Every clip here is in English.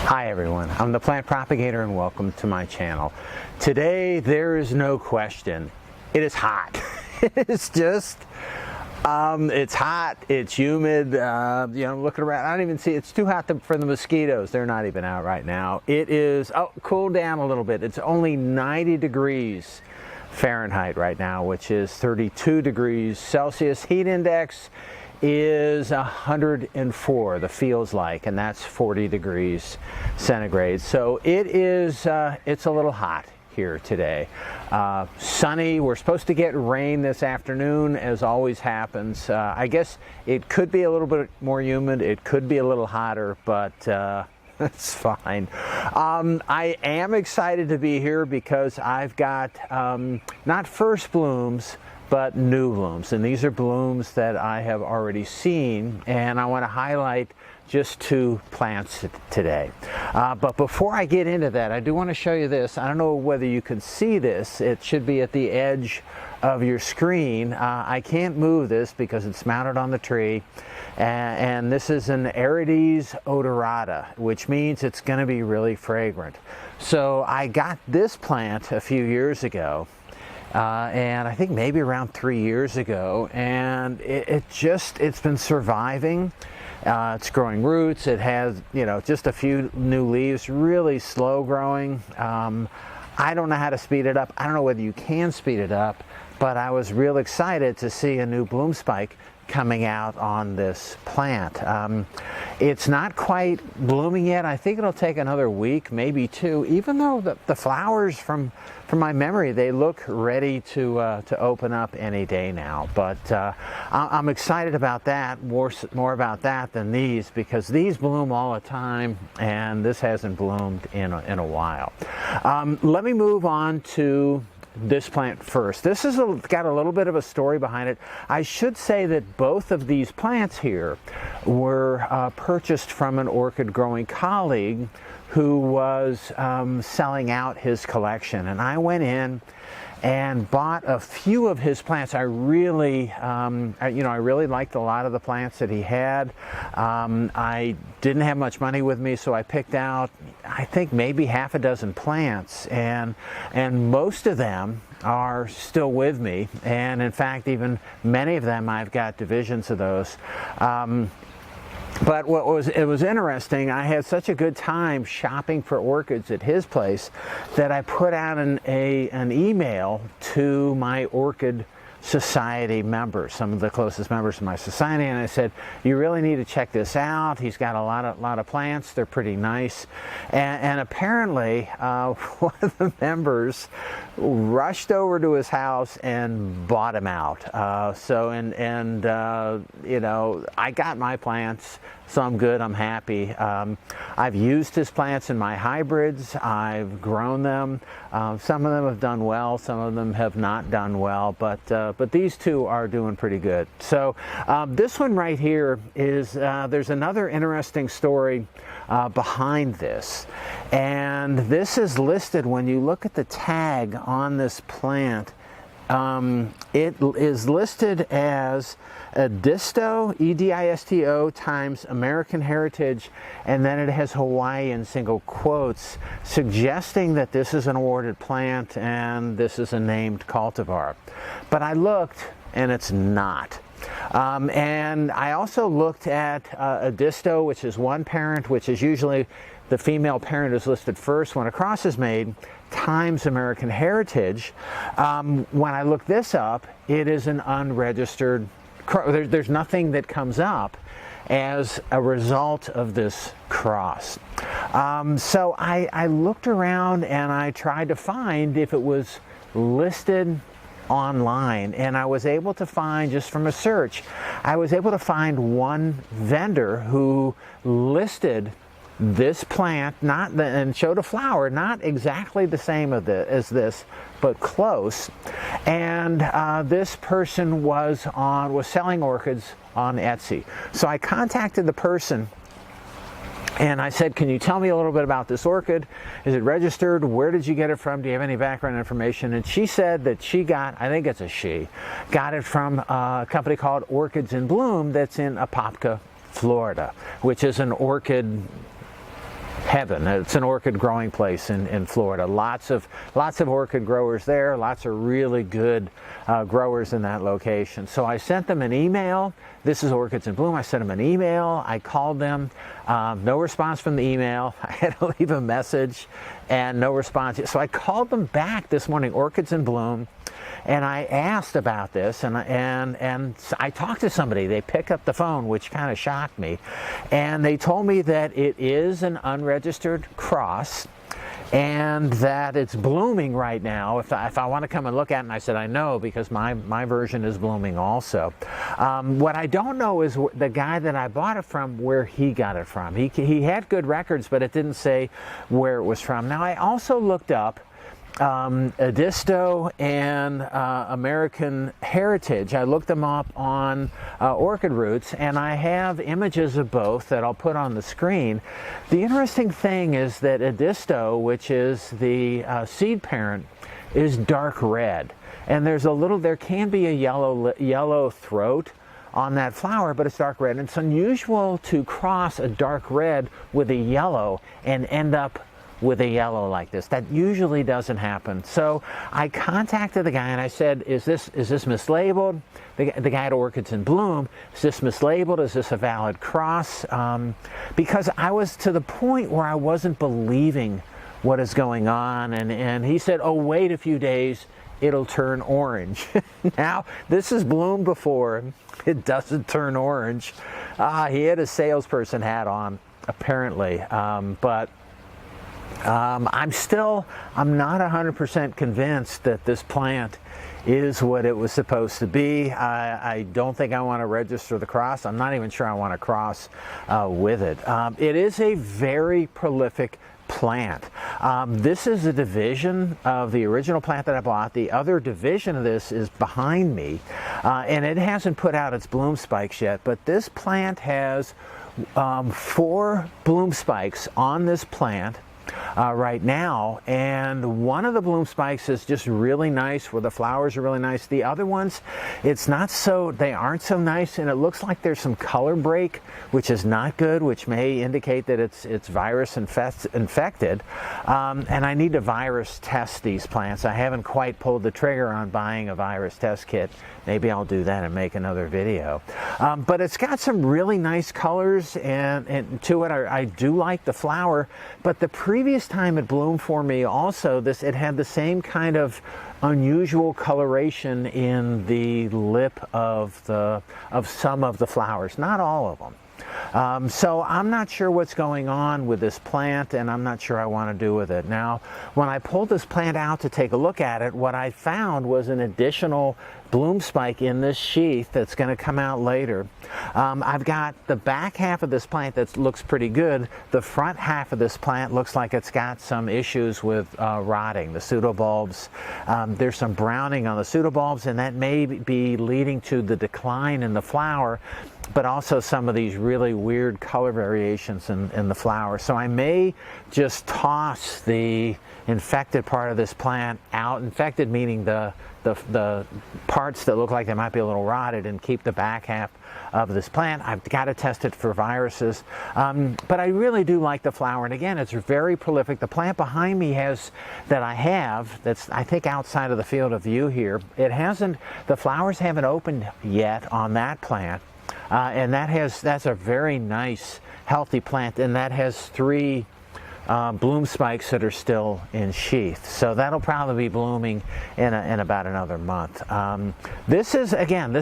Hi everyone, I'm the Plant Propagator and welcome to my channel. Today there is no question, it is hot. It's just, it's hot, it's humid, looking around, I don't even see, it's too hot for the mosquitoes. They're not even out right now. It is, cooled down a little bit. It's only 90 degrees Fahrenheit right now, which is 32 degrees Celsius. Heat index is 104, the feels like, and that's 40 degrees centigrade. So it is, it's a little hot here today. Sunny, we're supposed to get rain this afternoon, as always happens. I guess it could be a little bit more humid, it could be a little hotter, but it's fine. I am excited to be here because I've got not first blooms, but new blooms, and these are blooms that I have already seen, and I want to highlight just 2 plants today. But before I get into that, I do want to show you this. I don't know whether you can see this. It should be at the edge of your screen. I can't move this because it's mounted on the tree, and this is an Edisto odorata, which means it's going to be really fragrant. So I got this plant a few years ago, and I think maybe around 3 years ago, and it's been surviving. It's growing roots. It has, just a few new leaves, really slow growing. I don't know how to speed it up. I don't know whether you can speed it up, but I was real excited to see a new bloom spike coming out on this plant. It's not quite blooming yet. I think it'll take another week, maybe 2, even though the flowers from my memory, they look ready to open up any day now. But I'm excited about that, more about that than these, because these bloom all the time and this hasn't bloomed in a while. Let me move on to this plant first. This has got a little bit of a story behind it. I should say that both of these plants here were purchased from an orchid growing colleague who was selling out his collection, and I went in and bought a few of his plants. I really, I really liked a lot of the plants that he had. I didn't have much money with me, so I picked out, I think, maybe half a dozen plants, and most of them are still with me, and in fact, even many of them, I've got divisions of those. But it was interesting, I had such a good time shopping for orchids at his place that I put out an email to my orchid society members, some of the closest members of my society, and I said, you really need to check this out. He's got a lot of plants. They're pretty nice. And apparently one of the members rushed over to his house and bought him out. I got my plants, so I'm good, I'm happy. I've used his plants in my hybrids. I've grown them. Some of them have done well, some of them have not done well, but these 2 are doing pretty good. So this one right here is, there's another interesting story behind this. And this is listed, when you look at the tag on this plant, it is listed as Edisto, E-D-I-S-T-O, times American Heritage, and then it has Hawaii in single quotes, suggesting that this is an awarded plant and this is a named cultivar. But I looked, and it's not. And I also looked at Edisto, which is one parent, which is usually the female parent is listed first when a cross is made, times American Heritage. When I look this up, it is an unregistered, there's nothing that comes up as a result of this cross. So I looked around and I tried to find if it was listed online, and I was able to find, just from a search, I was able to find one vendor who listed this plant, and showed a flower, not exactly the same as this, but close. And this person was selling orchids on Etsy. So I contacted the person and I said, can you tell me a little bit about this orchid? Is it registered? Where did you get it from? Do you have any background information? And she said that she got, I think it's a she, got it from a company called Orchids in Bloom that's in Apopka, Florida, which is an orchid heaven. It's an orchid growing place in Florida. Lots of orchid growers there. Lots of really good growers in that location. So I sent them an email. This is Orchids in Bloom. I sent them an email. I called them. No response from the email. I had to leave a message and no response. So I called them back this morning, Orchids in Bloom, and I asked about this, and I talked to somebody. They picked up the phone, which kind of shocked me, and they told me that it is an unregistered cross and that it's blooming right now. If I want to come and look at it, and I said I know because my version is blooming also. What I don't know is the guy that I bought it from, where he got it from. He had good records, but it didn't say where it was from. Now I also looked up Edisto and American Heritage. I looked them up on Orchid Roots, and I have images of both that I'll put on the screen. The interesting thing is that Edisto, which is the seed parent, is dark red, and there can be a yellow throat on that flower, but it's dark red. And it's unusual to cross a dark red with a yellow and end up with a yellow like this. That usually doesn't happen. So I contacted the guy and I said, is this mislabeled? The guy at Orchids in Bloom, is this mislabeled? Is this a valid cross? Because I was to the point where I wasn't believing what is going on, and he said, oh, wait a few days, it'll turn orange. Now, this has bloomed before. It doesn't turn orange. He had a salesperson hat on, apparently, but I'm not 100% convinced that this plant is what it was supposed to be. I don't think I want to register the cross. I'm not even sure I want to cross with it. It is a very prolific plant. This is a division of the original plant that I bought. The other division of this is behind me, and it hasn't put out its bloom spikes yet, but this plant has 4 bloom spikes on this plant right now, and one of the bloom spikes is just really nice, where the flowers are really nice. The other ones, they aren't so nice, and it looks like there's some color break, which is not good, which may indicate that it's virus infected, and I need to virus test these plants. I haven't quite pulled the trigger on buying a virus test kit. Maybe I'll do that and make another video. But it's got some really nice colors and to it. I do like the flower, but the previous time it bloomed for me also, it had the same kind of unusual coloration in the lip of some of the flowers, not all of them. So I'm not sure what's going on with this plant, and I'm not sure I want to do with it. Now, when I pulled this plant out to take a look at it, what I found was an additional bloom spike in this sheath that's going to come out later. I've got the back half of this plant that looks pretty good. The front half of this plant looks like it's got some issues with rotting. The pseudobulbs, there's some browning on the pseudobulbs, and that may be leading to the decline in the flower, but also some of these really weird color variations in the flower. So I may just toss the infected part of this plant out, infected meaning the parts that look like they might be a little rotted, and keep the back half of this plant. I've got to test it for viruses, but I really do like the flower, and again, it's very prolific. The plant behind me that's I think outside of the field of view here, the flowers haven't opened yet on that plant, and that's a very nice healthy plant, and that has 3 bloom spikes that are still in sheath. So that'll probably be blooming in about another month. This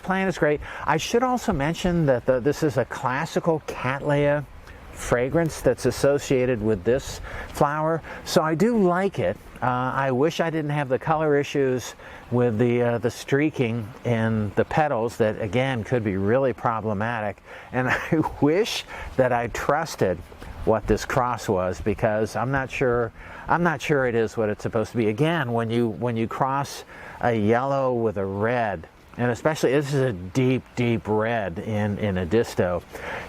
plant is great. I should also mention that this is a classical Cattleya fragrance that's associated with this flower. So I do like it. I wish I didn't have the color issues with the streaking in the petals that, again, could be really problematic. And I wish that I trusted what this cross was, because I'm not sure it is what it's supposed to be. Again, when you cross a yellow with a red, and especially this is a deep red in Edisto,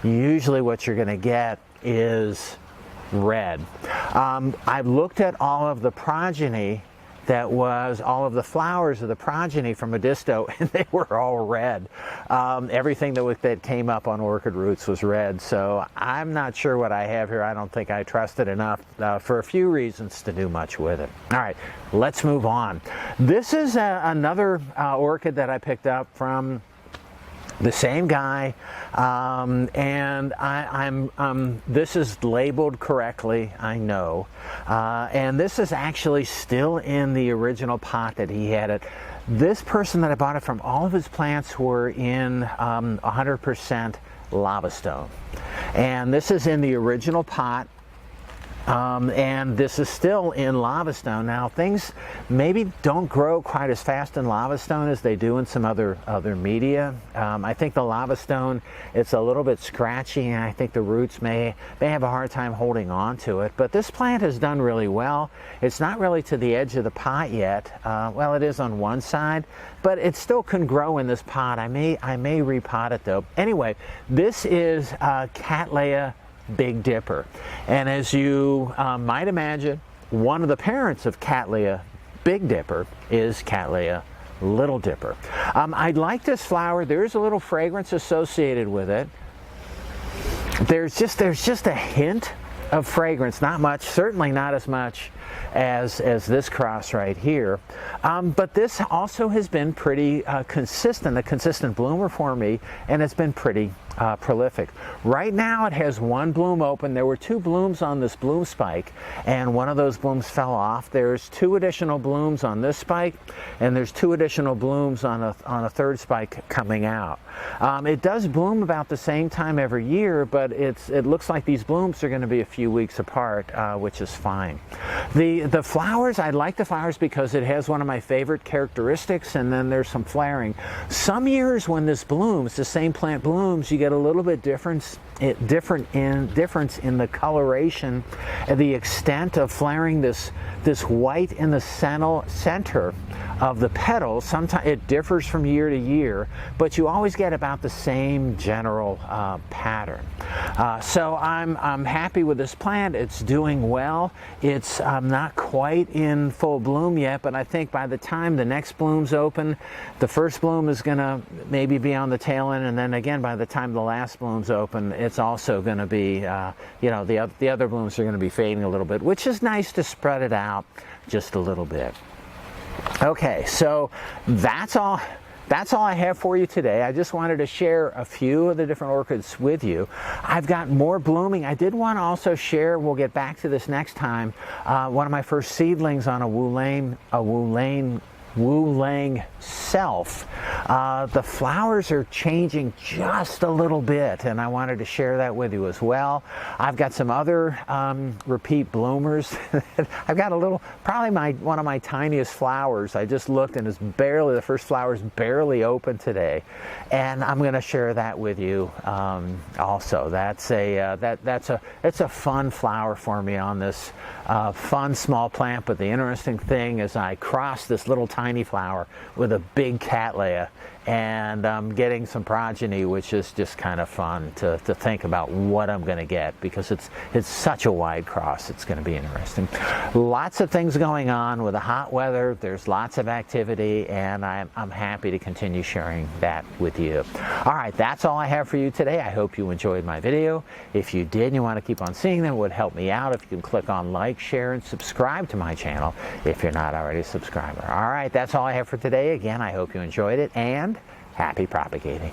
usually what you're going to get is red. I've looked at all of the progeny all of the flowers of the progeny from Edisto, and they were all red. Everything that came up on Orchid Roots was red, so I'm not sure what I have here. I don't think I trust it enough for a few reasons to do much with it. All right, let's move on. This is another orchid that I picked up from the same guy, and this is labeled correctly, I know, and this is actually still in the original pot that he had it. This person that I bought it from, all of his plants were in 100% lava stone, and this is in the original pot. And this is still in lava stone. Now, things maybe don't grow quite as fast in lava stone as they do in some other media. I think the lava stone, it's a little bit scratchy, and I think the roots may have a hard time holding on to it. But this plant has done really well. It's not really to the edge of the pot yet. Well, it is on one side, but it still can grow in this pot. I may repot it though. Anyway, this is Cattleya Big Dipper, and as you might imagine, one of the parents of Cattleya Big Dipper is Cattleya Little Dipper. I like this flower. There's a little fragrance associated with it. There's just a hint of fragrance, not much, certainly not as much as this cross right here, but this also has been pretty consistent, a consistent bloomer for me, and it's been pretty prolific. Right now it has one bloom open. There were 2 blooms on this bloom spike, and one of those blooms fell off. There's 2 additional blooms on this spike, and there's 2 additional blooms on a third spike coming out. It does bloom about the same time every year, but it looks like these blooms are going to be a few weeks apart, which is fine. The flowers, I like the flowers because it has one of my favorite characteristics, and then there's some flaring. Some years when this blooms, the same plant blooms, you get a little bit difference in the coloration, and the extent of flaring. This white in the center of the petals, sometimes it differs from year to year, but you always get about the same general pattern. So I'm happy with this plant. It's doing well. It's not quite in full bloom yet, but I think by the time the next bloom's open, the first bloom is going to maybe be on the tail end, and then again by the time the last bloom's open, it's also going to be, the other blooms are going to be fading a little bit, which is nice to spread it out just a little bit. Okay, so that's all I have for you today. I just wanted to share a few of the different orchids with you. I've got more blooming. I did want to also share, we'll get back to this next time, one of my first seedlings on a Wu-Lang self. The flowers are changing just a little bit, and I wanted to share that with you as well. I've got some other repeat bloomers. I've got probably one of my tiniest flowers. I just looked, and the first flower is barely open today, and I'm going to share that with you also. That's it's a fun flower for me on this fun small plant. But the interesting thing is I crossed this little tiny flower with a big Cattleya, and I'm getting some progeny, which is just kind of fun to think about what I'm going to get, because it's such a wide cross. It's going to be interesting. Lots of things going on with the hot weather. There's lots of activity, and I'm happy to continue sharing that with you. All right, that's all I have for you today. I hope you enjoyed my video. If you did and you want to keep on seeing them, it would help me out if you can click on like, share, and subscribe to my channel if you're not already a subscriber. All right, that's all I have for today. Again, I hope you enjoyed it, and happy propagating.